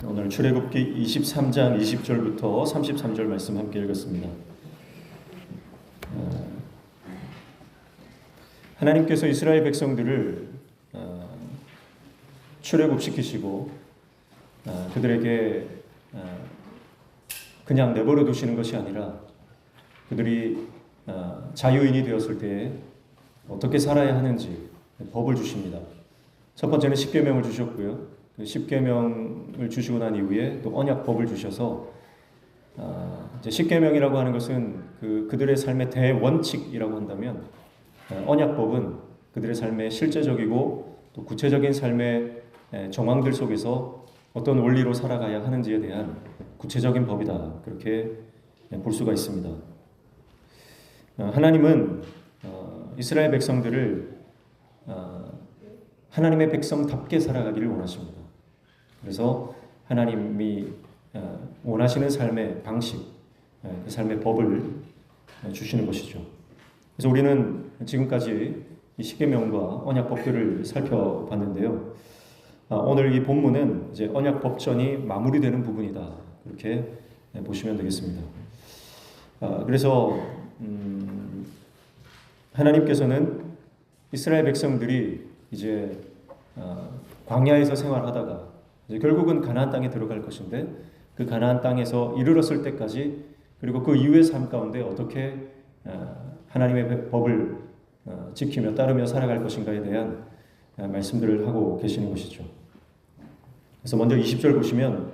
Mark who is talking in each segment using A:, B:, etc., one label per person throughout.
A: 오늘 출애굽기 23장 20절부터 33절 말씀 함께 읽었습니다. 하나님께서 이스라엘 백성들을 출애굽시키시고 그들에게 그냥 내버려 두시는 것이 아니라 그들이 자유인이 되었을 때 어떻게 살아야 하는지 법을 주십니다. 첫 번째는 십계명을 주셨고요. 그 십계명을 주시고 난 이후에 또 언약법을 주셔서 이제 십계명이라고 하는 것은 그들의 삶의 대원칙이라고 한다면 언약법은 그들의 삶의 실제적이고 또 구체적인 삶의 정황들 속에서 어떤 원리로 살아가야 하는지에 대한 구체적인 법이다. 그렇게 볼 수가 있습니다. 하나님은 이스라엘 백성들을 하나님의 백성답게 살아가기를 원하십니다. 그래서 하나님이 원하시는 삶의 방식, 그 삶의 법을 주시는 것이죠. 그래서 우리는 지금까지 이 십계명과 언약법들을 살펴봤는데요. 오늘 이 본문은 이제 언약법전이 마무리되는 부분이다. 그렇게 보시면 되겠습니다. 그래서 하나님께서는 이스라엘 백성들이 이제 광야에서 생활하다가 이제 결국은 가나안 땅에 들어갈 것인데 그 가나안 땅에서 이르렀을 때까지 그리고 그 이후의 삶 가운데 어떻게 하나님의 법을 지키며 따르며 살아갈 것인가에 대한 말씀들을 하고 계시는 것이죠. 그래서 먼저 20절 보시면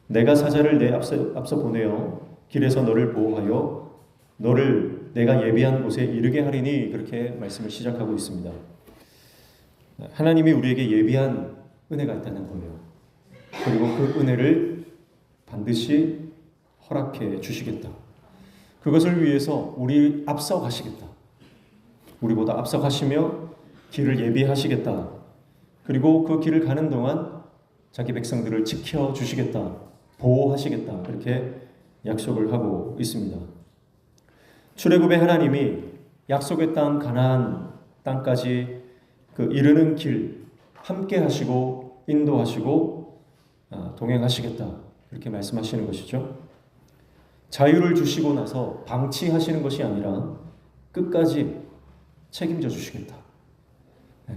A: 내가 사자를 내 앞서 보내어 길에서 너를 보호하여 너를 내가 예비한 곳에 이르게 하리니 그렇게 말씀을 시작하고 있습니다. 하나님이 우리에게 예비한 은혜가 있다는 거예요. 그리고 그 은혜를 반드시 허락해 주시겠다. 그것을 위해서 우리 앞서 가시겠다. 우리보다 앞서 가시며 길을 예비하시겠다. 그리고 그 길을 가는 동안 자기 백성들을 지켜 주시겠다. 보호하시겠다. 그렇게 약속을 하고 있습니다. 출애굽의 하나님이 약속의 땅 가나안 땅까지 그 이르는 길 함께 하시고 인도하시고 동행하시겠다. 이렇게 말씀하시는 것이죠. 자유를 주시고 나서 방치하시는 것이 아니라 끝까지 책임져 주시겠다.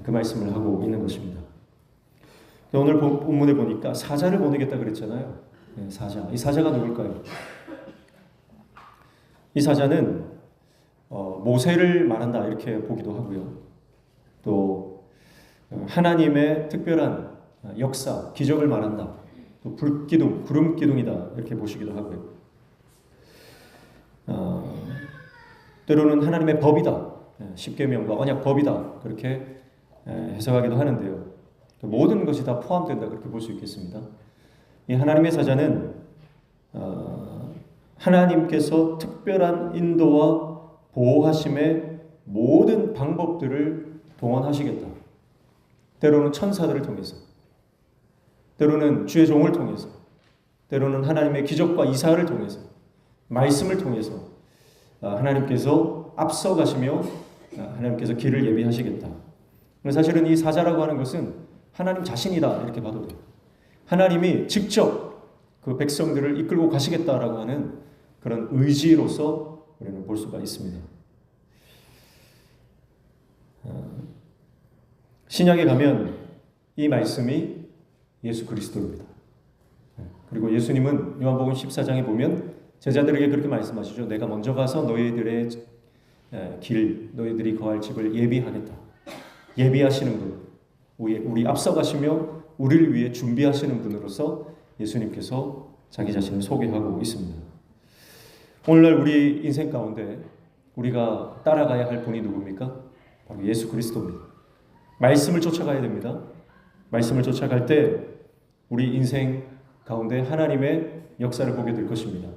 A: 그 말씀을 하고 있는 것입니다. 오늘 본문에 보니까 사자를 보내겠다 그랬잖아요. 사자. 이 사자가 누굴까요? 이 사자는 모세를 말한다 이렇게 보기도 하고요. 또 하나님의 특별한 역사, 기적을 말한다. 또 불기둥, 구름기둥이다 이렇게 보시기도 하고요. 때로는 하나님의 법이다. 십계명과 언약법이다. 그렇게 해석하기도 하는데요. 모든 것이 다 포함된다 그렇게 볼 수 있겠습니다. 이 하나님의 사자는 하나님께서 특별한 인도와 보호하심의 모든 방법들을 동원하시겠다. 때로는 천사들을 통해서, 때로는 주의 종을 통해서, 때로는 하나님의 기적과 이사를 통해서, 말씀을 통해서 하나님께서 앞서 가시며 하나님께서 길을 예비하시겠다. 사실은 이 사자라고 하는 것은 하나님 자신이다 이렇게 봐도 돼요. 하나님이 직접 그 백성들을 이끌고 가시겠다라고 하는 그런 의지로서 우리는 볼 수가 있습니다. 신약에 가면 이 말씀이 예수 그리스도입니다. 그리고 예수님은 요한복음 14장에 보면 제자들에게 그렇게 말씀하시죠. 내가 먼저 가서 너희들의 길, 너희들이 거할 집을 예비하겠다. 예비하시는 분, 우리 앞서가시며 우리를 위해 준비하시는 분으로서 예수님께서 자기 자신을 소개하고 있습니다. 오늘날 우리 인생 가운데 우리가 따라가야 할 분이 누굽니까? 바로 예수 그리스도입니다. 말씀을 쫓아가야 됩니다. 말씀을 쫓아갈 때 우리 인생 가운데 하나님의 역사를 보게 될 것입니다.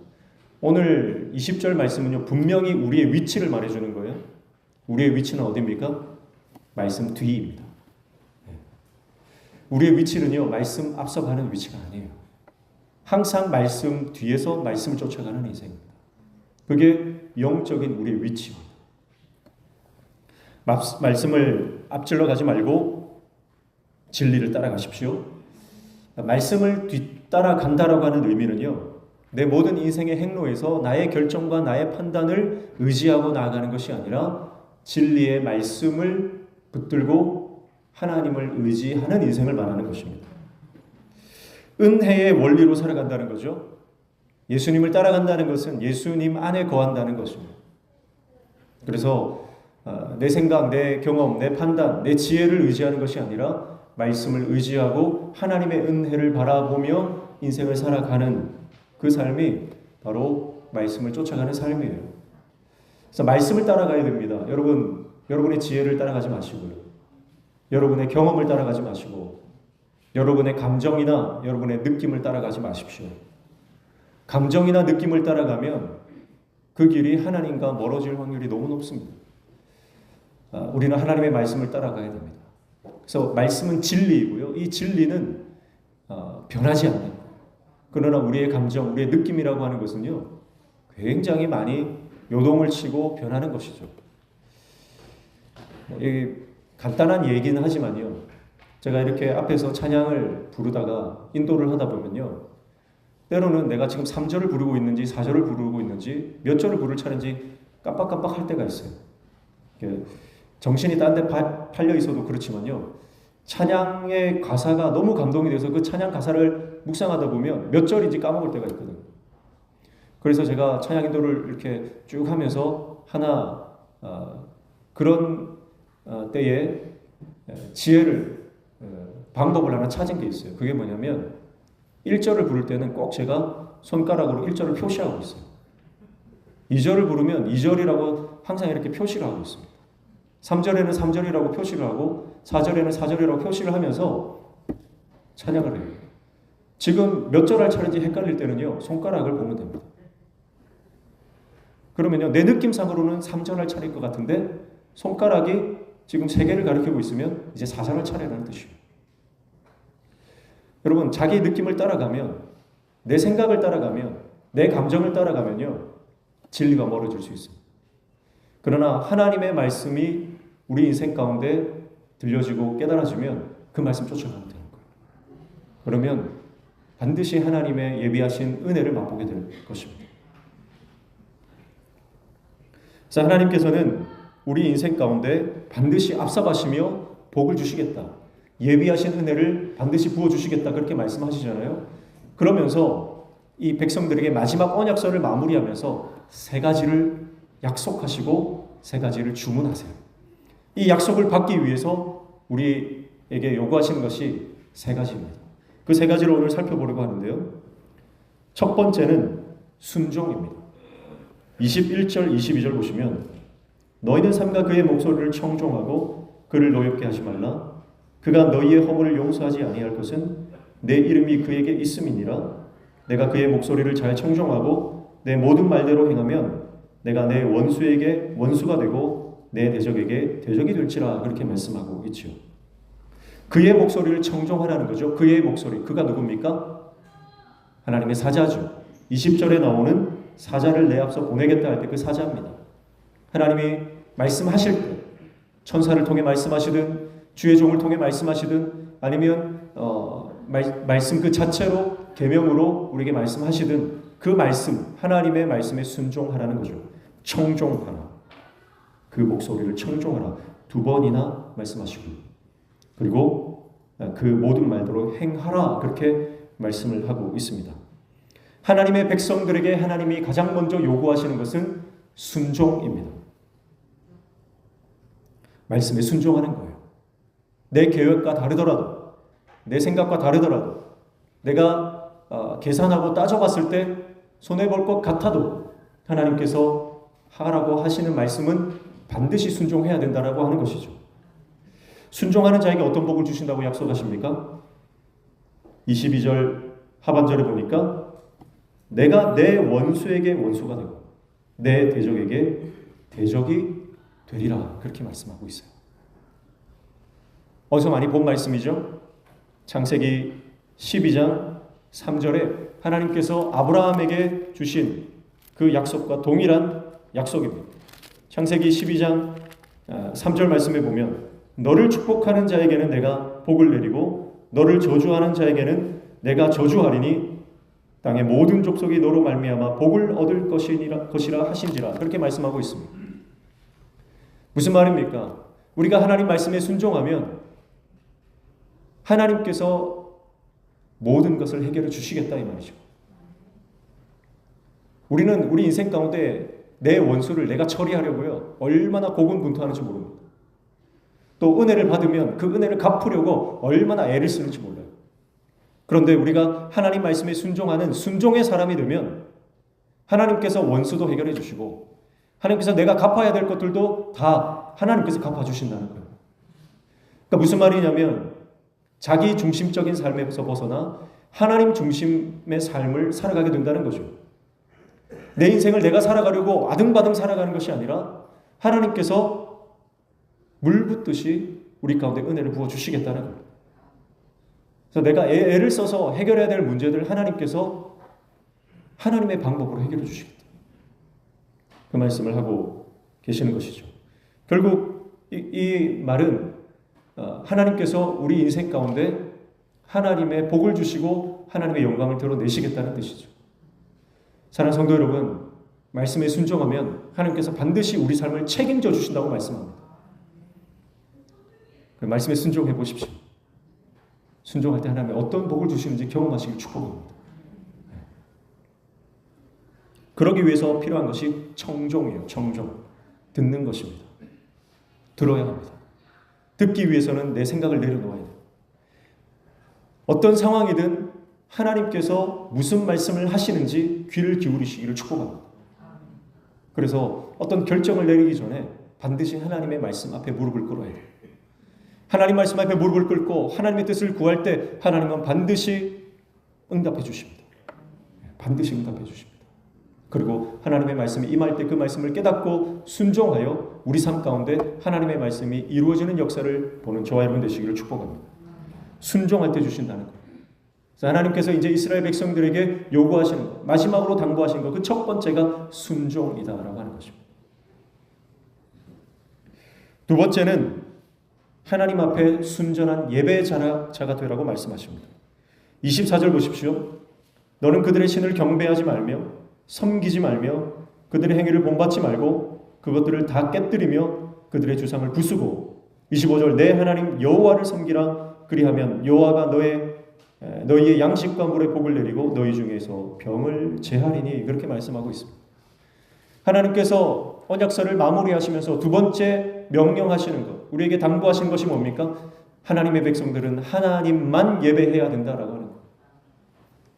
A: 오늘 20절 말씀은요, 분명히 우리의 위치를 말해주는 거예요. 우리의 위치는 어디입니까? 말씀 뒤입니다. 우리의 위치는요, 말씀 앞서가는 위치가 아니에요. 항상 말씀 뒤에서 말씀을 쫓아가는 인생입니다. 그게 영적인 우리의 위치입니다. 말씀을 앞질러 가지 말고 진리를 따라가십시오. 말씀을 뒤따라 간다라고 하는 의미는요, 내 모든 인생의 행로에서 나의 결정과 나의 판단을 의지하고 나아가는 것이 아니라 진리의 말씀을 붙들고 하나님을 의지하는 인생을 말하는 것입니다. 은혜의 원리로 살아간다는 거죠. 예수님을 따라간다는 것은 예수님 안에 거한다는 것입니다. 그래서 내 생각, 내 경험, 내 판단, 내 지혜를 의지하는 것이 아니라 말씀을 의지하고 하나님의 은혜를 바라보며 인생을 살아가는 그 삶이 바로 말씀을 쫓아가는 삶이에요. 그래서 말씀을 따라가야 됩니다. 여러분의 지혜를 따라가지 마시고요. 여러분의 경험을 따라가지 마시고 여러분의 감정이나 여러분의 느낌을 따라가지 마십시오. 감정이나 느낌을 따라가면 그 길이 하나님과 멀어질 확률이 너무 높습니다. 우리는 하나님의 말씀을 따라가야 됩니다. 그래서 말씀은 진리이고요. 이 진리는 변하지 않는, 그러나 우리의 감정, 우리의 느낌이라고 하는 것은요, 굉장히 많이 요동을 치고 변하는 것이죠. 간단한 얘기는 하지만요, 제가 이렇게 앞에서 찬양을 부르다가 인도를 하다 보면요, 때로는 내가 지금 3절을 부르고 있는지 4절을 부르고 있는지 몇 절을 부를 차례인지 깜빡깜빡 할 때가 있어요. 정신이 딴 데 팔려 있어도 그렇지만요, 찬양의 가사가 너무 감동이 돼서 그 찬양 가사를 묵상하다 보면 몇 절인지 까먹을 때가 있거든요. 그래서 제가 찬양 인도를 이렇게 쭉 하면서 하나 그런 때에 지혜를 방법을 하나 찾은 게 있어요. 그게 뭐냐면 1절을 부를 때는 꼭 제가 손가락으로 1절을 표시하고 있어요. 2절을 부르면 2절이라고 항상 이렇게 표시를 하고 있습니다. 3절에는 3절이라고 표시를 하고 4절에는 4절이라고 표시를 하면서 찬양을 해요. 지금 몇 절 할 차례인지 헷갈릴 때는요, 손가락을 보면 됩니다. 그러면요, 내 느낌상으로는 3절 할 차례일 것 같은데 손가락이 지금 3개를 가리키고 있으면 이제 4절 할 차례라는 뜻이에요. 여러분, 자기 느낌을 따라가면, 내 생각을 따라가면, 내 감정을 따라가면요, 진리가 멀어질 수 있습니다. 그러나 하나님의 말씀이 우리 인생 가운데 들려지고 깨달아지면 그 말씀 쫓아가면 되는 거예요. 그러면 반드시 하나님의 예비하신 은혜를 맛보게 될 것입니다. 그래서 하나님께서는 우리 인생 가운데 반드시 앞서가시며 복을 주시겠다, 예비하신 은혜를 반드시 부어주시겠다, 그렇게 말씀하시잖아요. 그러면서 이 백성들에게 마지막 언약서를 마무리하면서 3가지를 약속하시고 3가지를 주문하세요. 이 약속을 받기 위해서 우리에게 요구하시는 것이 3가지입니다. 그 3가지를 오늘 살펴보려고 하는데요. 첫 번째는 순종입니다. 21절, 22절 보시면 너희는 삼가 그의 목소리를 청종하고 그를 노엽게 하지 말라. 그가 너희의 허물을 용서하지 아니할 것은 내 이름이 그에게 있음이니라. 내가 그의 목소리를 잘 청종하고 내 모든 말대로 행하면 내가 내 원수에게 원수가 되고 내 대적에게 대적이 될지라, 그렇게 말씀하고 있죠. 그의 목소리를 청종하라는 거죠. 그의 목소리, 그가 누굽니까? 하나님의 사자죠. 20절에 나오는 사자를 내 앞서 보내겠다 할 때 그 사자입니다. 하나님이 말씀하실 때 천사를 통해 말씀하시든 주의 종을 통해 말씀하시든 아니면 말씀 그 자체로 계명으로 우리에게 말씀하시든 그 말씀, 하나님의 말씀에 순종하라는 거죠. 청종하라. 그 목소리를 청종하라. 2번이나 말씀하시고, 그리고 그 모든 말대로 행하라, 그렇게 말씀을 하고 있습니다. 하나님의 백성들에게 하나님이 가장 먼저 요구하시는 것은 순종입니다. 말씀에 순종하는 거예요. 내 계획과 다르더라도, 내 생각과 다르더라도, 내가 계산하고 따져봤을 때 손해볼 것 같아도 하나님께서 하라고 하시는 말씀은 반드시 순종해야 된다라고 하는 것이죠. 순종하는 자에게 어떤 복을 주신다고 약속하십니까? 22절 하반절에 보니까 내가 내 원수에게 원수가 되고 내 대적에게 대적이 되리라, 그렇게 말씀하고 있어요. 어디서 많이 본 말씀이죠? 창세기 12장 3절에 하나님께서 아브라함에게 주신 그 약속과 동일한 약속입니다. 창세기 12장 3절 말씀에 보면 너를 축복하는 자에게는 내가 복을 내리고 너를 저주하는 자에게는 내가 저주하리니 땅의 모든 족속이 너로 말미암아 복을 얻을 것이라 하신지라. 그렇게 말씀하고 있습니다. 무슨 말입니까? 우리가 하나님 말씀에 순종하면 하나님께서 모든 것을 해결해 주시겠다 이 말이죠. 우리는 우리 인생 가운데 내 원수를 내가 처리하려고요, 얼마나 고군분투하는지 모릅니다. 또 은혜를 받으면 그 은혜를 갚으려고 얼마나 애를 쓰는지 몰라요. 그런데 우리가 하나님 말씀에 순종하는 순종의 사람이 되면 하나님께서 원수도 해결해 주시고 하나님께서 내가 갚아야 될 것들도 다 하나님께서 갚아주신다는 거예요. 그러니까 무슨 말이냐면 자기 중심적인 삶에서 벗어나 하나님 중심의 삶을 살아가게 된다는 거죠. 내 인생을 내가 살아가려고 아등바등 살아가는 것이 아니라 하나님께서 물 붓듯이 우리 가운데 은혜를 부어주시겠다는 거예요. 그래서 내가 애를 써서 해결해야 될 문제들을 하나님께서 하나님의 방법으로 해결해 주시겠다. 그 말씀을 하고 계시는 것이죠. 결국 이 말은 하나님께서 우리 인생 가운데 하나님의 복을 주시고 하나님의 영광을 드러내시겠다는 뜻이죠. 사랑하는 성도 여러분, 말씀에 순종하면 하나님께서 반드시 우리 삶을 책임져 주신다고 말씀합니다. 그 말씀에 순종해 보십시오. 순종할 때 하나님의 어떤 복을 주시는지 경험하시길 축복합니다. 그러기 위해서 필요한 것이 청종이에요. 청종. 듣는 것입니다. 들어야 합니다. 듣기 위해서는 내 생각을 내려놓아야 돼요. 어떤 상황이든 하나님께서 무슨 말씀을 하시는지 귀를 기울이시기를 축복합니다. 그래서 어떤 결정을 내리기 전에 반드시 하나님의 말씀 앞에 무릎을 꿇어야 돼요. 하나님 말씀 앞에 무릎을 꿇고 하나님의 뜻을 구할 때 하나님은 반드시 응답해 주십니다. 반드시 응답해 주십니다. 그리고 하나님의 말씀이 임할 때 그 말씀을 깨닫고 순종하여 우리 삶 가운데 하나님의 말씀이 이루어지는 역사를 보는 저와 여러분 되시기를 축복합니다. 순종할 때 주신다는 거예요. 그래서 하나님께서 이제 이스라엘 백성들에게 요구하시는 것, 마지막으로 당부하신 것, 그 첫 번째가 순종이다라고 하는 것입니다. 두 번째는 하나님 앞에 순전한 예배자가 되라고 말씀하십니다. 24절 보십시오. 너는 그들의 신을 경배하지 말며 섬기지 말며 그들의 행위를 본받지 말고 그것들을 다 깨뜨리며 그들의 주상을 부수고 25절 내 하나님 여호와를 섬기라. 그리하면 여호와가 너희의 양식과 물의 복을 내리고 너희 중에서 병을 제하리니. 그렇게 말씀하고 있습니다. 하나님께서 언약서를 마무리하시면서 두 번째 명령하시는 것, 우리에게 당부하신 것이 뭡니까? 하나님의 백성들은 하나님만 예배해야 된다라고 하는 것.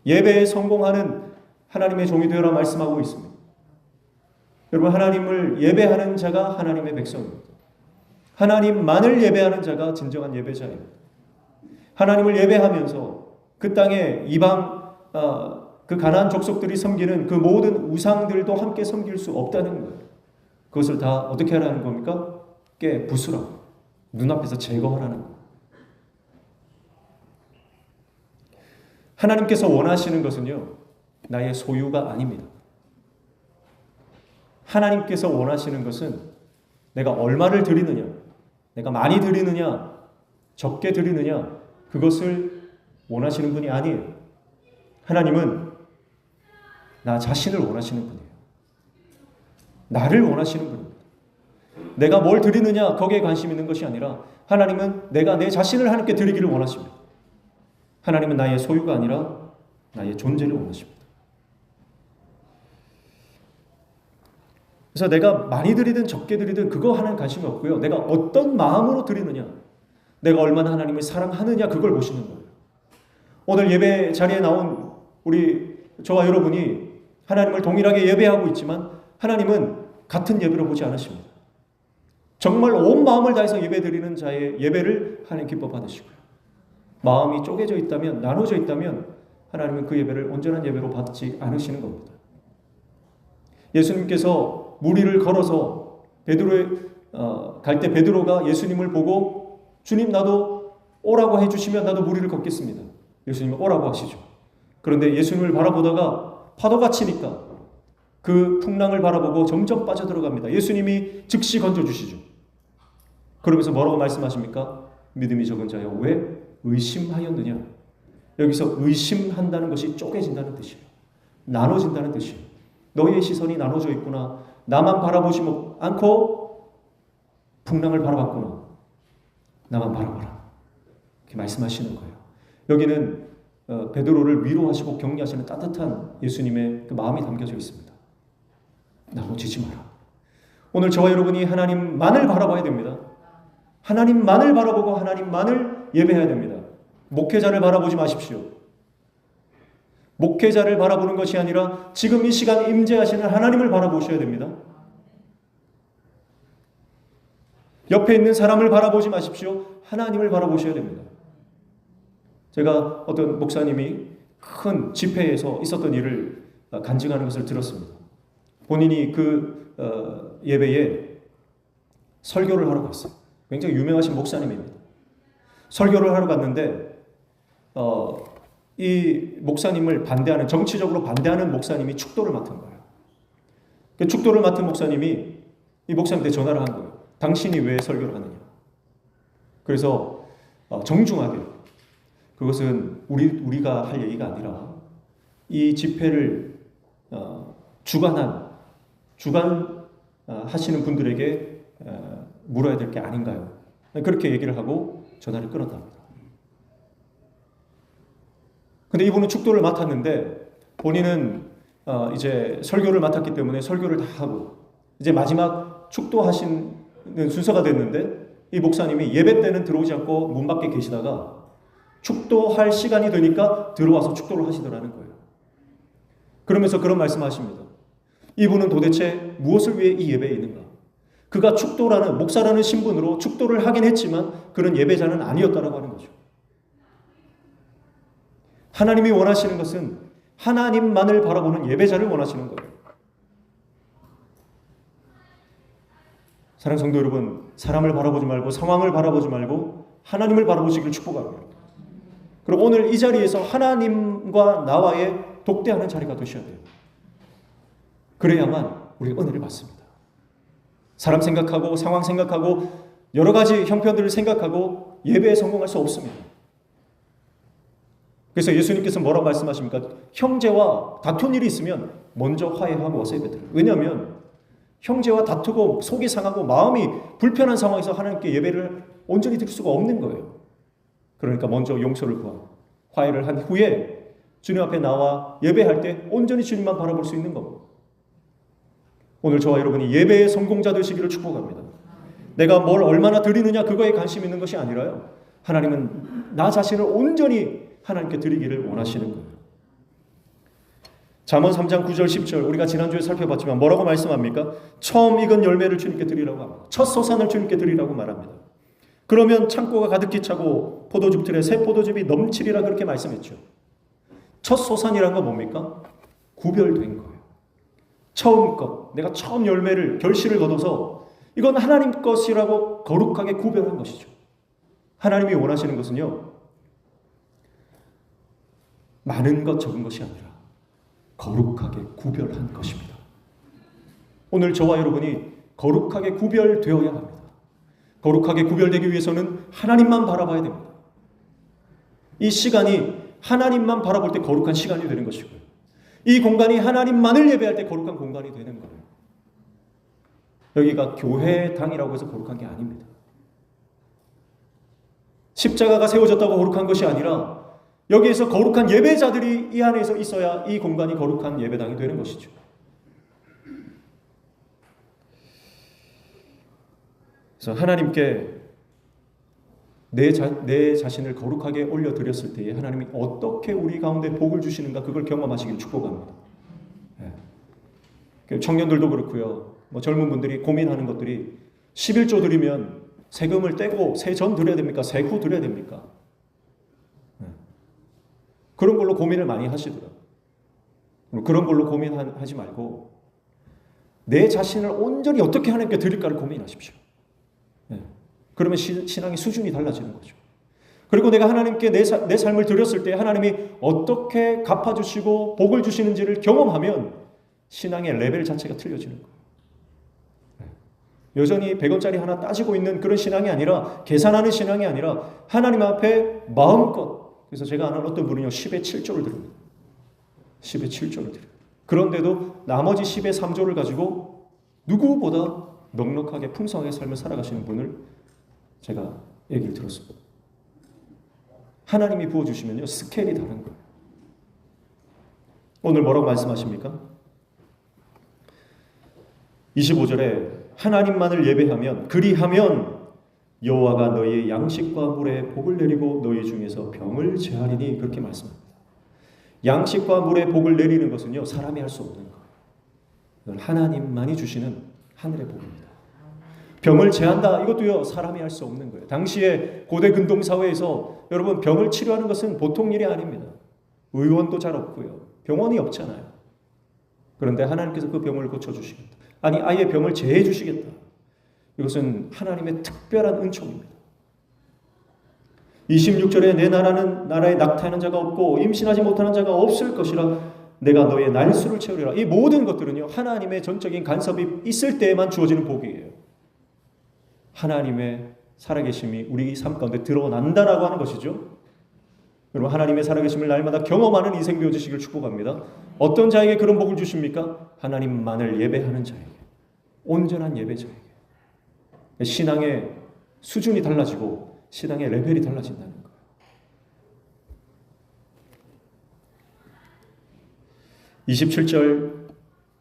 A: 예배에 성공하는 하나님의 종이 되어라 말씀하고 있습니다. 여러분, 하나님을 예배하는 자가 하나님의 백성입니다. 하나님만을 예배하는 자가 진정한 예배자입니다. 하나님을 예배하면서 그 땅에 이방 그 가나안 족속들이 섬기는 그 모든 우상들도 함께 섬길 수 없다는 거예요. 그것을 다 어떻게 하라는 겁니까? 부수라. 눈앞에서 제거하라는 거예요. 하나님께서 원하시는 것은요, 나의 소유가 아닙니다. 하나님께서 원하시는 것은 내가 얼마를 드리느냐, 내가 많이 드리느냐, 적게 드리느냐, 그것을 원하시는 분이 아니에요. 하나님은 나 자신을 원하시는 분이에요. 나를 원하시는 분입니다. 내가 뭘 드리느냐 거기에 관심 있는 것이 아니라 하나님은 내가 내 자신을 하나님께 드리기를 원하십니다. 하나님은 나의 소유가 아니라 나의 존재를 원하십니다. 그래서 내가 많이 드리든 적게 드리든 그거 하나님 관심이 없고요. 내가 어떤 마음으로 드리느냐, 내가 얼마나 하나님을 사랑하느냐, 그걸 보시는 거예요. 오늘 예배 자리에 나온 저와 여러분이 하나님을 동일하게 예배하고 있지만 하나님은 같은 예배로 보지 않으십니다. 정말 온 마음을 다해서 예배드리는 자의 예배를 하나님 기뻐 받으시고요. 마음이 쪼개져 있다면, 나눠져 있다면 하나님은 그 예배를 온전한 예배로 받지 않으시는 겁니다. 예수님께서 무리를 걸어서 갈 때 베드로가 예수님을 보고 주님 나도 오라고 해주시면 나도 무리를 걷겠습니다. 예수님은 오라고 하시죠. 그런데 예수님을 바라보다가 파도가 치니까 그 풍랑을 바라보고 점점 빠져들어갑니다. 예수님이 즉시 건져주시죠. 그러면서 뭐라고 말씀하십니까? 믿음이 적은 자여 왜 의심하였느냐? 여기서 의심한다는 것이 쪼개진다는 뜻이에요. 나눠진다는 뜻이에요. 너희의 시선이 나눠져 있구나. 나만 바라보지 않고 풍랑을 바라봤구나. 나만 바라봐라. 이렇게 말씀하시는 거예요. 여기는 베드로를 위로하시고 격려하시는 따뜻한 예수님의 그 마음이 담겨져 있습니다. 나눠지지 마라. 오늘 저와 여러분이 하나님만을 바라봐야 됩니다. 하나님만을 바라보고 하나님만을 예배해야 됩니다. 목회자를 바라보지 마십시오. 목회자를 바라보는 것이 아니라 지금 이 시간 임재하시는 하나님을 바라보셔야 됩니다. 옆에 있는 사람을 바라보지 마십시오. 하나님을 바라보셔야 됩니다. 제가 어떤 목사님이 큰 집회에서 있었던 일을 간증하는 것을 들었습니다. 본인이 그 예배에 설교를 하러 갔어요. 굉장히 유명하신 목사님입니다. 설교를 하러 갔는데 이 목사님을 반대하는, 정치적으로 반대하는 목사님이 축도를 맡은 거예요. 그 축도를 맡은 목사님이 이 목사님한테 전화를 한 거예요. 당신이 왜 설교를 하느냐. 그래서 정중하게, 그것은 우리가 할 얘기가 아니라 이 집회를 주관하시는 분들에게 물어야 될 게 아닌가요? 그렇게 얘기를 하고 전화를 끊었답니다. 근데 이분은 축도를 맡았는데 본인은 이제 설교를 맡았기 때문에 설교를 다 하고 이제 마지막 축도하시는 순서가 됐는데 이 목사님이 예배 때는 들어오지 않고 문 밖에 계시다가 축도할 시간이 되니까 들어와서 축도를 하시더라는 거예요. 그러면서 그런 말씀하십니다. 이분은 도대체 무엇을 위해 이 예배에 있는가? 그가 축도라는, 목사라는 신분으로 축도를 하긴 했지만 그런 예배자는 아니었다라고 하는 거죠. 하나님이 원하시는 것은 하나님만을 바라보는 예배자를 원하시는 거예요. 사랑하는 성도 여러분, 사람을 바라보지 말고 상황을 바라보지 말고 하나님을 바라보시기를 축복합니다. 그리고 오늘 이 자리에서 하나님과 나와의 독대하는 자리가 되셔야 돼요. 그래야만 우리가 은혜를 받습니다. 사람 생각하고 상황 생각하고 여러 가지 형편들을 생각하고 예배에 성공할 수 없습니다. 그래서 예수님께서 뭐라고 말씀하십니까? 형제와 다툰 일이 있으면 먼저 화해하고 와서 예배드려요. 왜냐하면 형제와 다투고 속이 상하고 마음이 불편한 상황에서 하나님께 예배를 온전히 드릴 수가 없는 거예요. 그러니까 먼저 용서를 구하고 화해를 한 후에 주님 앞에 나와 예배할 때 온전히 주님만 바라볼 수 있는 겁니다. 오늘 저와 여러분이 예배의 성공자 되시기를 축복합니다. 내가 뭘 얼마나 드리느냐 그거에 관심 있는 것이 아니라요. 하나님은 나 자신을 온전히 하나님께 드리기를 원하시는 거예요. 잠언 3장 9절 10절 우리가 지난주에 살펴봤지만 뭐라고 말씀합니까? 처음 익은 열매를 주님께 드리라고 합니다. 첫 소산을 주님께 드리라고 말합니다. 그러면 창고가 가득히 차고 포도즙 틀에 새 포도즙이 넘치리라 그렇게 말씀했죠. 첫 소산이란 건 뭡니까? 구별된 거예요. 처음 것, 내가 처음 열매를, 결실을 거둬서 이건 하나님 것이라고 거룩하게 구별한 것이죠. 하나님이 원하시는 것은요, 많은 것 적은 것이 아니라 거룩하게 구별한 것입니다. 오늘 저와 여러분이 거룩하게 구별되어야 합니다. 거룩하게 구별되기 위해서는 하나님만 바라봐야 됩니다. 이 시간이 하나님만 바라볼 때 거룩한 시간이 되는 것이고요. 이 공간이 하나님만을 예배할 때 거룩한 공간이 되는 거예요. 여기가 교회당이라고 해서 거룩한 게 아닙니다. 십자가가 세워졌다고 거룩한 것이 아니라 여기에서 거룩한 예배자들이 이 안에서 있어야 이 공간이 거룩한 예배당이 되는 것이죠. 그래서 하나님께 내 자신을 거룩하게 올려드렸을 때에 하나님이 어떻게 우리 가운데 복을 주시는가 그걸 경험하시길 축복합니다. 네. 청년들도 그렇고요. 젊은 분들이 고민하는 것들이 11조 드리면 세금을 떼고 세전 드려야 됩니까? 세후 드려야 됩니까? 네. 그런 걸로 고민을 많이 하시더라고요. 그런 걸로 고민하지 말고 내 자신을 온전히 어떻게 하나님께 드릴까를 고민하십시오. 네. 그러면 신앙의 수준이 달라지는 거죠. 그리고 내가 하나님께 내 삶을 드렸을 때 하나님이 어떻게 갚아주시고 복을 주시는지를 경험하면 신앙의 레벨 자체가 틀려지는 거예요. 네. 여전히 100원짜리 하나 따지고 있는 그런 신앙이 아니라, 계산하는 신앙이 아니라 하나님 앞에 마음껏 그래서 제가 아는 어떤 분은요 10의 7조를 드립니다. 10의 7조를 드려요. 그런데도 나머지 10의 3조를 가지고 누구보다 넉넉하게 풍성하게 삶을 살아가시는 분을 제가 얘기를 들었습니다. 하나님이 부어주시면요 스케일이 다른 거예요. 오늘 뭐라고 말씀하십니까? 25절에 하나님만을 예배하면 그리하면 여호와가 너희의 양식과 물에 복을 내리고 너희 중에서 병을 제하리니 그렇게 말씀합니다. 양식과 물에 복을 내리는 것은요 사람이 할 수 없는 거예요. 이건 하나님만이 주시는 하늘의 복입니다. 병을 제한다 이것도요 사람이 할 수 없는 거예요. 당시에 고대 근동 사회에서 여러분 병을 치료하는 것은 보통 일이 아닙니다. 의원도 잘 없고요. 병원이 없잖아요. 그런데 하나님께서 그 병을 고쳐주시겠다. 아니 아예 병을 제해 주시겠다. 이것은 하나님의 특별한 은총입니다. 26절에 내 나라는 나라에 낙태하는 자가 없고 임신하지 못하는 자가 없을 것이라 내가 너의 날수를 채우리라. 이 모든 것들은요 하나님의 전적인 간섭이 있을 때에만 주어지는 복이에요. 하나님의 살아계심이 우리 삶 가운데 드러난다라고 하는 것이죠. 여러분 하나님의 살아계심을 날마다 경험하는 인생 되어지시길 축복합니다. 어떤 자에게 그런 복을 주십니까? 하나님만을 예배하는 자에게, 온전한 예배자에게. 신앙의 수준이 달라지고 신앙의 레벨이 달라진다는 거예요. (27절)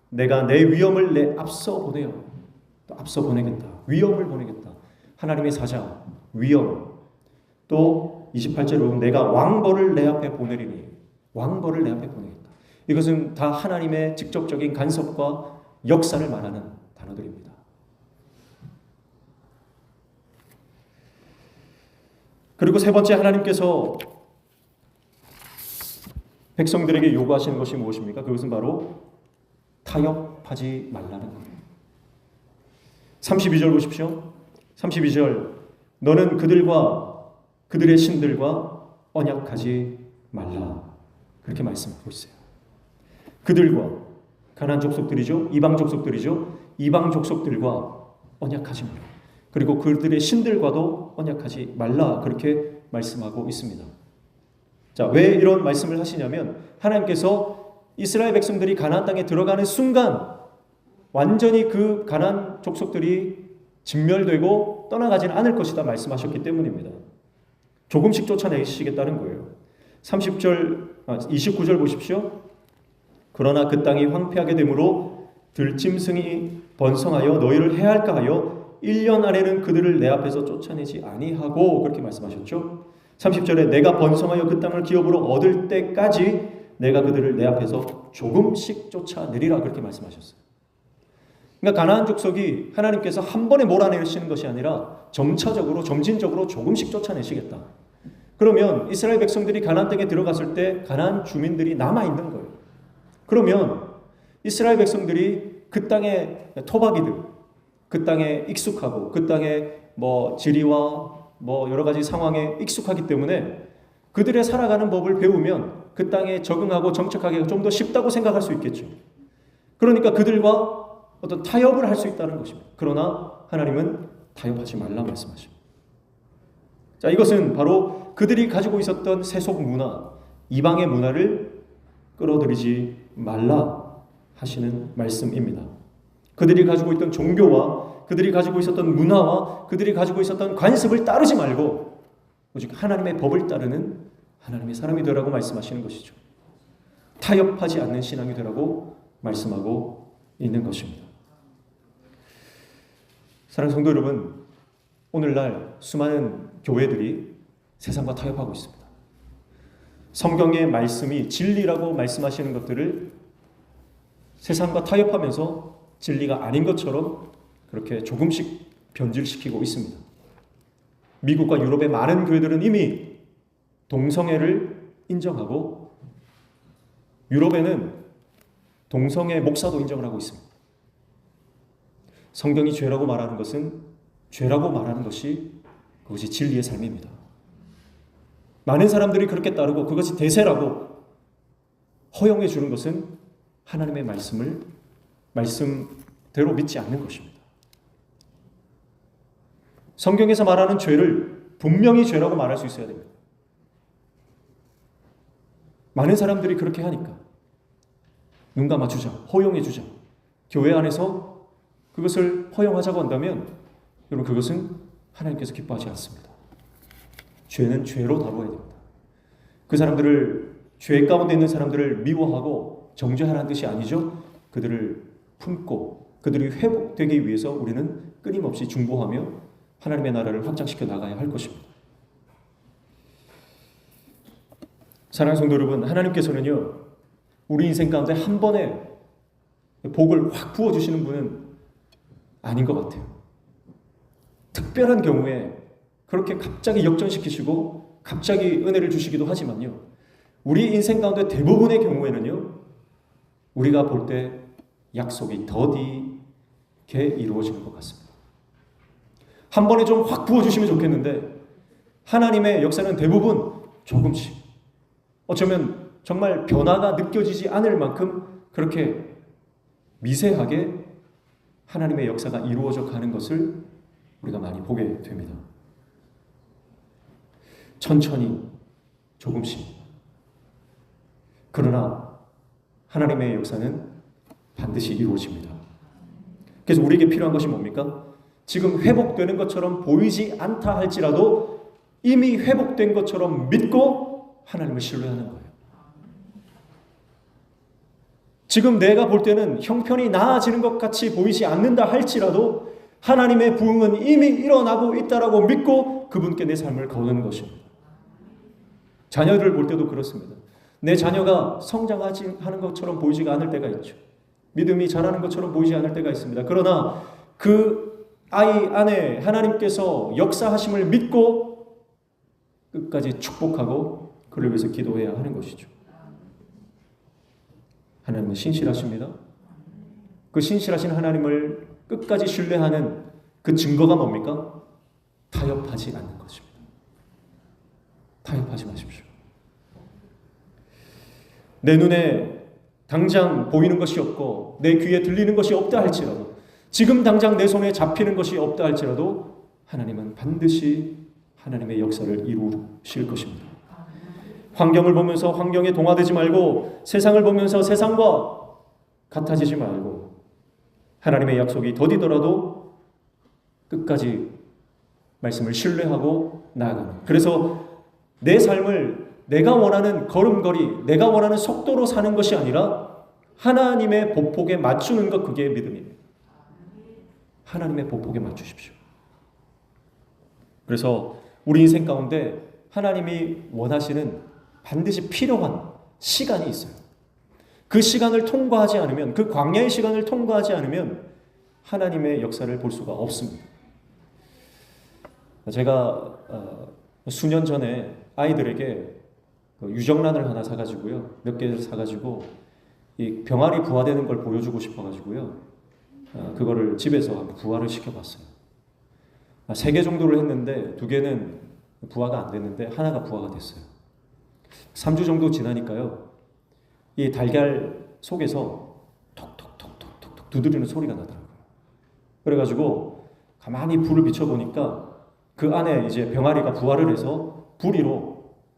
A: 내가 내 위엄을 내 앞서 보내어, 또 앞서 보내겠다. 위엄을 보내겠다. 하나님의 사자, 위엄. 또 28절에 보면 내가 왕벌을 내 앞에 보내리니, 왕벌을 내 앞에 보내겠다. 이것은 다 하나님의 직접적인 간섭과 역사를 말하는 단어들입니다. 그리고 세 번째 하나님께서 백성들에게 요구하시는 것이 무엇입니까? 그것은 바로 타협하지 말라는 거예요. 32절 보십시오. 32절 너는 그들과 그들의 신들과 언약하지 말라. 그렇게 말씀하고 있어요. 그들과 가나안 족속들이죠. 이방 족속들이죠. 이방 족속들과 언약하지 말라. 그리고 그들의 신들과도 언약하지 말라. 그렇게 말씀하고 있습니다. 자, 왜 이런 말씀을 하시냐면 하나님께서 이스라엘 백성들이 가나안 땅에 들어가는 순간 완전히 그 가나안 족속들이 진멸되고 떠나가지는 않을 것이다 말씀하셨기 때문입니다. 조금씩 쫓아내시겠다는 거예요. 29절 보십시오. 그러나 그 땅이 황폐하게 되므로 들짐승이 번성하여 너희를 해할까 하여 1년 안에는 그들을 내 앞에서 쫓아내지 아니하고 그렇게 말씀하셨죠. 30절에 내가 번성하여 그 땅을 기업으로 얻을 때까지 내가 그들을 내 앞에서 조금씩 쫓아내리라 그렇게 말씀하셨어요. 그러니까 가나안 족속이 하나님께서 한 번에 몰아내시는 것이 아니라 점차적으로 점진적으로 조금씩 쫓아내시겠다. 그러면 이스라엘 백성들이 가나안 땅에 들어갔을 때 가나안 주민들이 남아있는 거예요. 그러면 이스라엘 백성들이 그 땅의 토박이들, 그 땅에 익숙하고 그 땅의 지리와 여러 가지 상황에 익숙하기 때문에 그들의 살아가는 법을 배우면 그 땅에 적응하고 정착하기가 좀 더 쉽다고 생각할 수 있겠죠. 그러니까 그들과 어떤 타협을 할 수 있다는 것입니다. 그러나 하나님은 타협하지 말라 말씀하십니다. 자, 이것은 바로 그들이 가지고 있었던 세속 문화, 이방의 문화를 끌어들이지 말라 하시는 말씀입니다. 그들이 가지고 있던 종교와 그들이 가지고 있었던 문화와 그들이 가지고 있었던 관습을 따르지 말고 오직 하나님의 법을 따르는 하나님의 사람이 되라고 말씀하시는 것이죠. 타협하지 않는 신앙이 되라고 말씀하고 있는 것입니다. 사랑하는 성도 여러분, 오늘날 수많은 교회들이 세상과 타협하고 있습니다. 성경의 말씀이 진리라고 말씀하시는 것들을 세상과 타협하면서 진리가 아닌 것처럼 그렇게 조금씩 변질시키고 있습니다. 미국과 유럽의 많은 교회들은 이미 동성애를 인정하고 유럽에는 동성애 목사도 인정을 하고 있습니다. 성경이 죄라고 말하는 것은 죄라고 말하는 것이 그것이 진리의 삶입니다. 많은 사람들이 그렇게 따르고 그것이 대세라고 허용해 주는 것은 하나님의 말씀대로 믿지 않는 것입니다. 성경에서 말하는 죄를 분명히 죄라고 말할 수 있어야 됩니다. 많은 사람들이 그렇게 하니까 눈 감아주자, 허용해주자. 교회 안에서 그것을 허용하자고 한다면 여러분 그것은 하나님께서 기뻐하지 않습니다. 죄는 죄로 다루어야 됩니다. 그 사람들을 죄 가운데 있는 사람들을 미워하고 정죄하라는 뜻이 아니죠. 그들을 품고 그들이 회복되기 위해서 우리는 끊임없이 중보하며 하나님의 나라를 확장시켜 나가야 할 것입니다. 사랑하는 성도 여러분, 하나님께서는요 우리 인생 가운데 한 번에 복을 확 부어주시는 분은 아닌 것 같아요. 특별한 경우에 그렇게 갑자기 역전시키시고 갑자기 은혜를 주시기도 하지만요, 우리 인생 가운데 대부분의 경우에는요 우리가 볼 때 약속이 더디게 이루어지는 것 같습니다. 한 번에 좀 확 부어주시면 좋겠는데 하나님의 역사는 대부분 조금씩, 어쩌면 정말 변화가 느껴지지 않을 만큼 그렇게 미세하게 하나님의 역사가 이루어져 가는 것을 우리가 많이 보게 됩니다. 천천히, 조금씩. 그러나 하나님의 역사는 반드시 이루어집니다. 그래서 우리에게 필요한 것이 뭡니까? 지금 회복되는 것처럼 보이지 않다 할지라도 이미 회복된 것처럼 믿고 하나님을 신뢰하는 거예요. 지금 내가 볼 때는 형편이 나아지는 것 같이 보이지 않는다 할지라도 하나님의 부흥은 이미 일어나고 있다라고 믿고 그분께 내 삶을 거는 것입니다. 자녀를 볼 때도 그렇습니다. 내 자녀가 성장하지 하는 것처럼 보이지가 않을 때가 있죠. 믿음이 자라는 것처럼 보이지 않을 때가 있습니다. 그러나 그 아이 안에 하나님께서 역사하심을 믿고 끝까지 축복하고 그를 위해서 기도해야 하는 것이죠. 하나님은 신실하십니다. 그 신실하신 하나님을 끝까지 신뢰하는 그 증거가 뭡니까? 타협하지 않는 것입니다. 타협하지 마십시오. 내 눈에 당장 보이는 것이 없고 내 귀에 들리는 것이 없다 할지라도, 지금 당장 내 손에 잡히는 것이 없다 할지라도 하나님은 반드시 하나님의 역사를 이루실 것입니다. 환경을 보면서 환경에 동화되지 말고 세상을 보면서 세상과 같아지지 말고 하나님의 약속이 더디더라도 끝까지 말씀을 신뢰하고 나아가는, 그래서 내 삶을 내가 원하는 걸음걸이, 내가 원하는 속도로 사는 것이 아니라 하나님의 보폭에 맞추는 것, 그게 믿음입니다. 하나님의 보폭에 맞추십시오. 그래서 우리 인생 가운데 하나님이 원하시는 반드시 필요한 시간이 있어요. 그 시간을 통과하지 않으면, 그 광야의 시간을 통과하지 않으면 하나님의 역사를 볼 수가 없습니다. 제가 수년 전에 아이들에게 유정란을 하나 사가지고요, 몇 개를 사가지고 이 병아리 부화되는 걸 보여주고 싶어가지고요, 그거를 집에서 한번 부화를 시켜봤어요. 3개 정도를 했는데 2개는 부화가 안 됐는데 하나가 부화가 됐어요. 3주 정도 지나니까요, 이 달걀 속에서 톡톡톡톡톡 두드리는 소리가 나더라고요. 그래가지고 가만히 불을 비춰보니까 그 안에 이제 병아리가 부화를 해서 부리로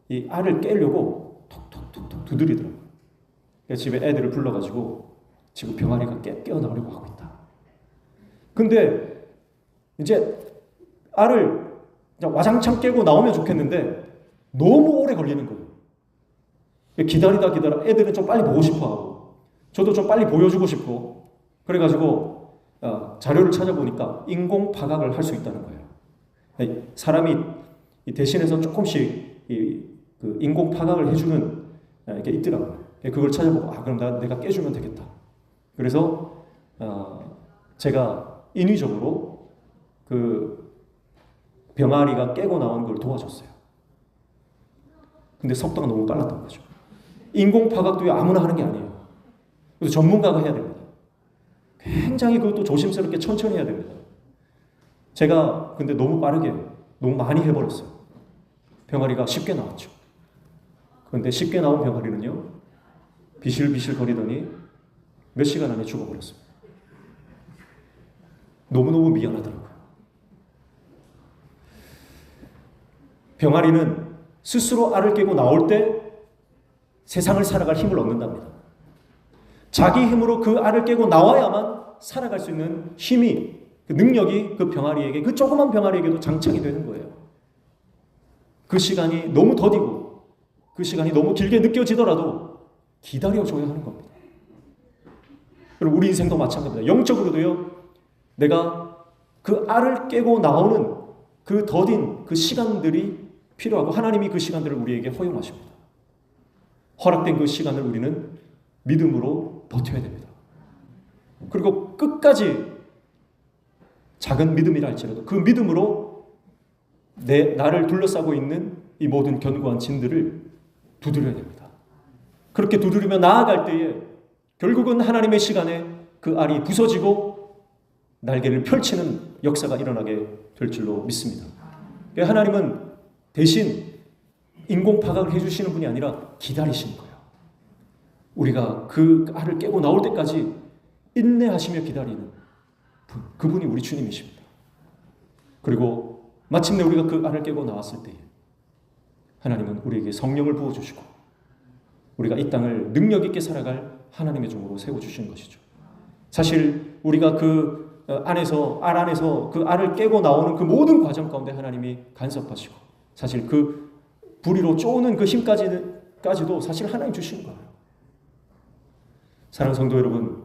A: 이 알을 깨려고 톡톡톡톡 두드리더라고요. 그래서 집에 애들을 불러가지고 지금 병아리가 깨어나오려고 하고 있다. 근데 이제 알을 와장창 깨고 나오면 좋겠는데 너무 오래 걸리는 거예요. 기다리다 애들은 좀 빨리 보고 싶어하고 저도 좀 빨리 보여주고 싶고, 그래가지고 자료를 찾아보니까 인공 파각을 할 수 있다는 거예요. 사람이 대신해서 조금씩 그 인공 파각을 해주는 게 있더라고요. 그걸 찾아보고 그럼 내가 깨주면 되겠다. 그래서 제가 인위적으로 그 병아리가 깨고 나온 걸 도와줬어요. 근데 속도가 너무 빨랐던 거죠. 인공 파각도 아무나 하는 게 아니에요. 그래서 전문가가 해야 됩니다. 굉장히 그것도 조심스럽게 천천히 해야 됩니다. 제가 근데 너무 빠르게 너무 많이 해버렸어요. 병아리가 쉽게 나왔죠. 그런데 쉽게 나온 병아리는요, 비실비실 거리더니 몇 시간 안에 죽어버렸습니다. 너무너무 미안하더라고요. 병아리는 스스로 알을 깨고 나올 때 세상을 살아갈 힘을 얻는답니다. 자기 힘으로 그 알을 깨고 나와야만 살아갈 수 있는 힘이, 그 능력이 그 병아리에게, 그 조그만 병아리에게도 장착이 되는 거예요. 그 시간이 너무 더디고 그 시간이 너무 길게 느껴지더라도 기다려줘야 하는 겁니다. 그리고 우리 인생도 마찬가지입니다. 영적으로도요, 내가 그 알을 깨고 나오는 그 더딘 그 시간들이 필요하고 하나님이 그 시간들을 우리에게 허용하십니다. 허락된 그 시간을 우리는 믿음으로 버텨야 됩니다. 그리고 끝까지 작은 믿음이라 할지라도 그 믿음으로 나를 둘러싸고 있는 이 모든 견고한 진들을 두드려야 됩니다. 그렇게 두드리며 나아갈 때에 결국은 하나님의 시간에 그 알이 부서지고 날개를 펼치는 역사가 일어나게 될 줄로 믿습니다. 하나님은 대신 인공파각을 해주시는 분이 아니라 기다리시는 거예요. 우리가 그 알을 깨고 나올 때까지 인내하시며 기다리는 분, 그분이 우리 주님이십니다. 그리고 마침내 우리가 그 알을 깨고 나왔을 때에 하나님은 우리에게 성령을 부어주시고 우리가 이 땅을 능력 있게 살아갈 하나님의 종으로 세워주시는 것이죠. 사실 우리가 그 알 안에서 그 알을 깨고 나오는 그 모든 과정 가운데 하나님이 간섭하시고 사실 그 부리로 쪼는 그 힘까지도 사실 하나님 주시는 거예요. 사랑하는 성도 여러분,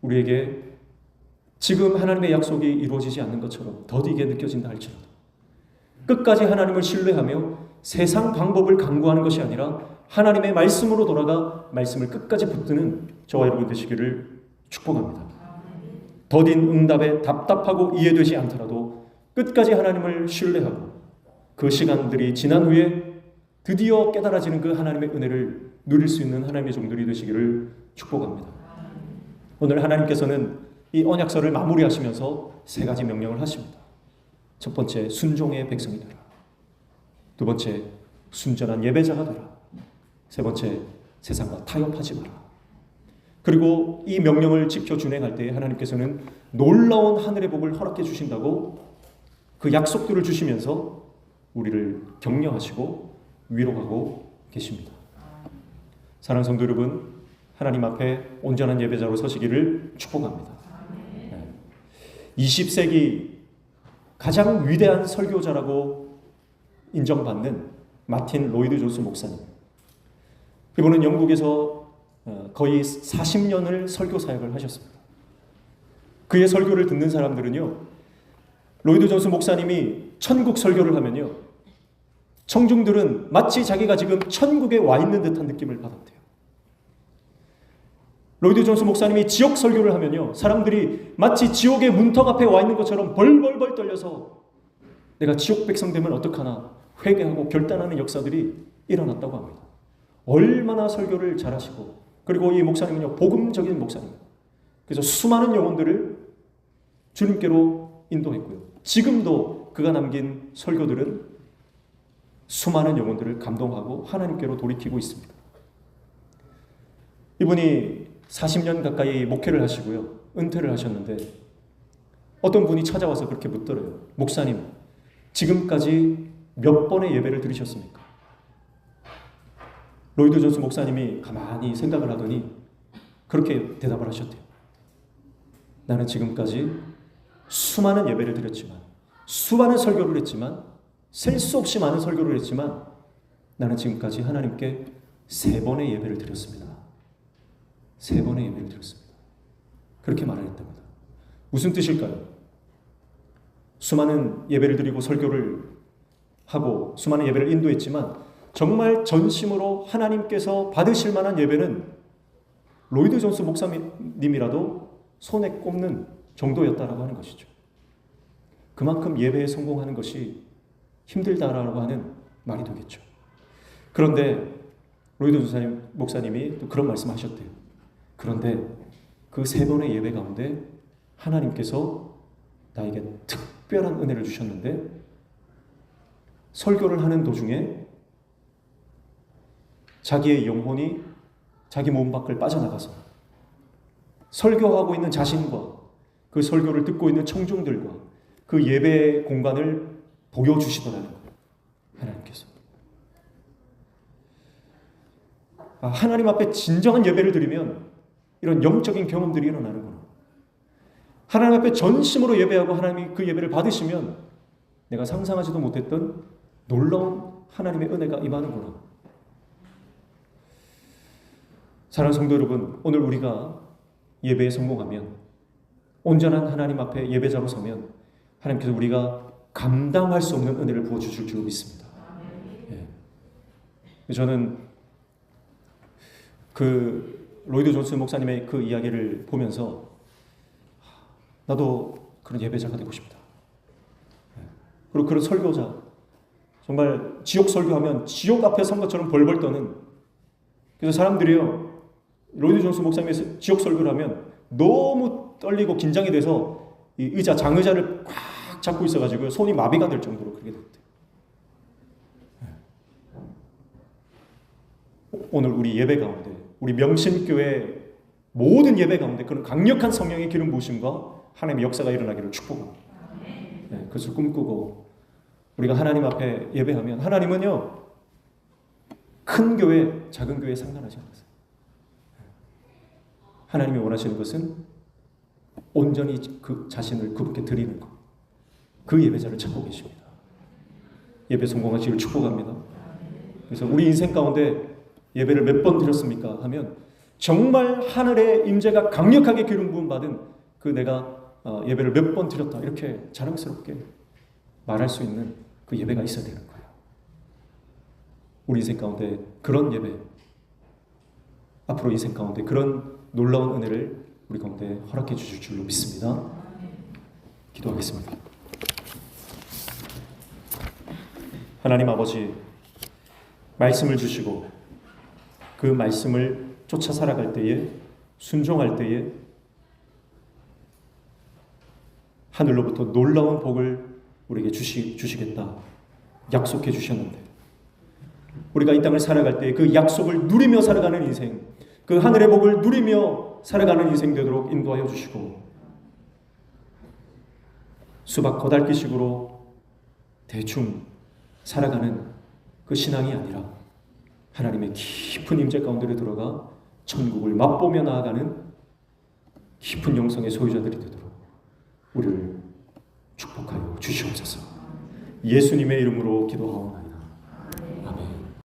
A: 우리에게 지금 하나님의 약속이 이루어지지 않는 것처럼 더디게 느껴진다 할지라도 끝까지 하나님을 신뢰하며 세상 방법을 강구하는 것이 아니라 하나님의 말씀으로 돌아가 말씀을 끝까지 붙드는 저와 여러분 되시기를 축복합니다. 더딘 응답에 답답하고 이해되지 않더라도 끝까지 하나님을 신뢰하고 그 시간들이 지난 후에 드디어 깨달아지는 그 하나님의 은혜를 누릴 수 있는 하나님의 종들이 되시기를 축복합니다. 오늘 하나님께서는 이 언약서를 마무리하시면서 세 가지 명령을 하십니다. 첫 번째, 순종의 백성이 되라. 두 번째, 순전한 예배자가 되라. 세 번째, 세상과 타협하지 마라. 그리고 이 명령을 지켜 준행할 때 하나님께서는 놀라운 하늘의 복을 허락해 주신다고 그 약속들을 주시면서 우리를 격려하시고 위로하고 계십니다. 사랑하는 성도 여러분, 하나님 앞에 온전한 예배자로 서시기를 축복합니다. 20세기 가장 위대한 설교자라고 인정받는 마틴 로이드 존스 목사님. 이분은 영국에서 거의 40년을 설교 사역을 하셨습니다. 그의 설교를 듣는 사람들은요, 로이드 존스 목사님이 천국 설교를 하면요, 청중들은 마치 자기가 지금 천국에 와 있는 듯한 느낌을 받았대요. 로이드 존스 목사님이 지옥 설교를 하면요, 사람들이 마치 지옥의 문턱 앞에 와 있는 것처럼 벌벌벌 떨려서 내가 지옥 백성 되면 어떡하나 회개하고 결단하는 역사들이 일어났다고 합니다. 얼마나 설교를 잘하시고, 그리고 이 목사님은요, 복음적인 목사님입니다. 그래서 수많은 영혼들을 주님께로 인도했고요. 지금도 그가 남긴 설교들은 수많은 영혼들을 감동하고 하나님께로 돌이키고 있습니다. 이분이 40년 가까이 목회를 하시고요, 은퇴를 하셨는데 어떤 분이 찾아와서 그렇게 묻더래요. 목사님, 지금까지 몇 번의 예배를 드리셨습니까? 로이드 존스 목사님이 가만히 생각을 하더니 그렇게 대답을 하셨대요. 나는 지금까지 수많은 예배를 드렸지만, 수많은 설교를 했지만, 셀 수 없이 많은 설교를 했지만 나는 지금까지 하나님께 3번의 예배를 드렸습니다. 3번의 예배를 드렸습니다. 그렇게 말을 했답니다. 무슨 뜻일까요? 수많은 예배를 드리고 설교를 하고 수많은 예배를 인도했지만 정말 전심으로 하나님께서 받으실 만한 예배는 로이드 존스 목사님이라도 손에 꼽는 정도였다라고 하는 것이죠. 그만큼 예배에 성공하는 것이 힘들다라고 하는 말이 되겠죠. 그런데 로이드 목사님이 또 그런 말씀하셨대요. 그런데 그 3번의 예배 가운데 하나님께서 나에게 특별한 은혜를 주셨는데, 설교를 하는 도중에 자기의 영혼이 자기 몸 밖을 빠져나가서 설교하고 있는 자신과 그 설교를 듣고 있는 청중들과 그 예배 공간을 보여주시더라는 거예요. 하나님께서. 하나님 앞에 진정한 예배를 드리면 이런 영적인 경험들이 일어나는구나. 하나님 앞에 전심으로 예배하고 하나님이 그 예배를 받으시면 내가 상상하지도 못했던 놀라운 하나님의 은혜가 임하는구나. 사랑하는 성도 여러분, 오늘 우리가 예배에 성공하면, 온전한 하나님 앞에 예배자로 서면 하나님께서 우리가 감당할 수 없는 은혜를 부어주실 줄 믿습니다. 예. 저는 그 로이드 존슨 목사님의 그 이야기를 보면서 나도 그런 예배자가 되고 싶다. 그리고 그런 설교자, 정말 지옥 설교하면 지옥 앞에 선 것처럼 벌벌 떠는, 그래서 사람들이요, 로이드 존슨 목사님의 지옥 설교를 하면 너무 떨리고 긴장이 돼서 이 의자, 장의자를 꽉 잡고 있어가지고 손이 마비가 될 정도로 그렇게 됐대요. 오늘 우리 예배 가운데, 우리 명신교회 모든 예배 가운데 그런 강력한 성령의 기름 부으심과 하나님의 역사가 일어나기를 축복합니다. 그것을 꿈꾸고 우리가 하나님 앞에 예배하면, 하나님은요, 큰 교회, 작은 교회에 상관하지 않으세요. 하나님이 원하시는 것은 온전히 그 자신을 그분께 드리는 것, 그 예배자를 찾고 계십니다. 예배 성공하시기를 축복합니다. 그래서 우리 인생 가운데 예배를 몇 번 드렸습니까? 하면 정말 하늘의 임재가 강력하게 기름 부음 받은 그 내가 예배를 몇 번 드렸다, 이렇게 자랑스럽게 말할 수 있는 그 예배가 있어야 되는 거예요. 우리 인생 가운데 그런 예배, 앞으로 인생 가운데 그런 놀라운 은혜를 우리 가운데 허락해 주실 줄로 믿습니다. 기도하겠습니다. 하나님 아버지, 말씀을 주시고 그 말씀을 쫓아 살아갈 때에, 순종할 때에 하늘로부터 놀라운 복을 우리에게 주시겠다 약속해 주셨는데, 우리가 이 땅을 살아갈 때 그 약속을 누리며 살아가는 인생, 그 하늘의 복을 누리며 살아가는 인생 되도록 인도하여 주시고, 수박 거달기식으로 대충 살아가는 그 신앙이 아니라 하나님의 깊은 임재 가운데로 들어가 천국을 맛보며 나아가는 깊은 영성의 소유자들이 되도록 우리를 축복하여 주시옵소서. 예수님의 이름으로 기도하옵나이다.